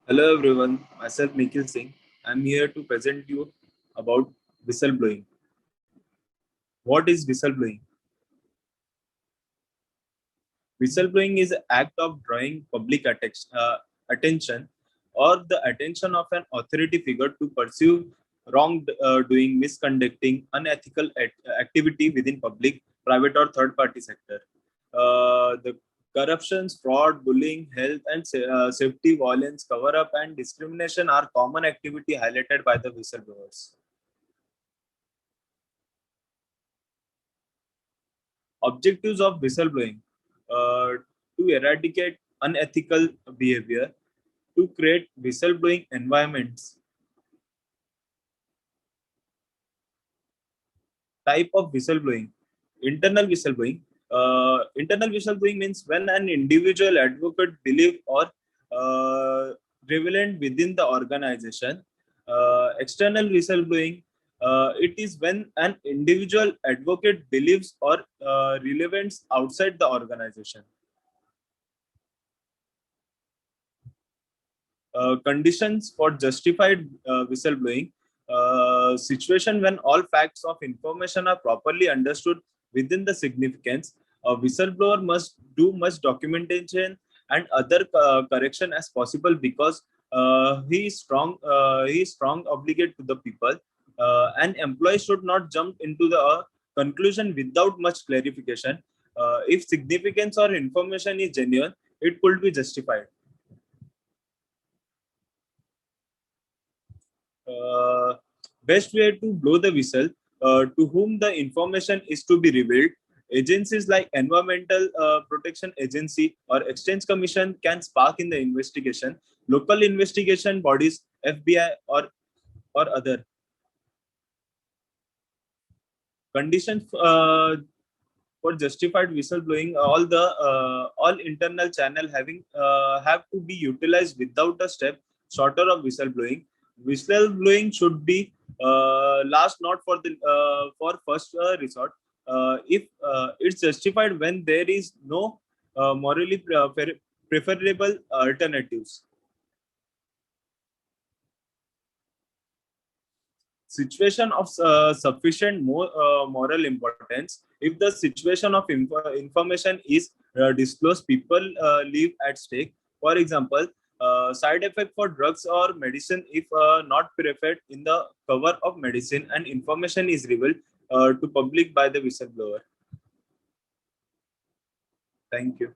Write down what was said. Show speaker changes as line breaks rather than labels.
Hello everyone, myself Nikhil Singh. I'm here to present you about whistleblowing. What is whistleblowing? Whistleblowing is an act of drawing public attention or the attention of an authority figure to pursue wrongdoing, misconducting, unethical activity within public, private, or third-party sector. The corruptions, fraud, bullying, health, and safety, violence, cover-up, and discrimination are common activity highlighted by the whistleblowers. Objectives of whistleblowing: to eradicate unethical behavior, to create whistleblowing environments. Type of whistleblowing: internal whistleblowing. Internal whistleblowing means when an individual advocate believe or prevalent within the organization. External whistleblowing, it is when an individual advocate believes or relevance outside the organization. Conditions for justified whistleblowing: situation when all facts of information are properly understood within the significance. A whistleblower must do much documentation and other correction as possible because he is strong obligate to the people. An employee should not jump into the conclusion without much clarification. If significance or information is genuine, it could be justified. uh, Best way to blow the whistle: to whom the information is to be revealed. Agencies like Environmental Protection Agency or Exchange Commission can spark in the investigation. Local investigation bodies, FBI or other conditions for justified whistleblowing. All internal channel having have to be utilized without a step shorter of whistleblowing. Whistleblowing should be last not for the for first resort. If it's justified when there is no morally preferable alternatives. Situation of sufficient moral importance: if the situation of information is disclosed, people live at stake. For example, side effect for drugs or medicine, if not preferred in the cover of medicine and information is revealed to public by the whistleblower. Thank you.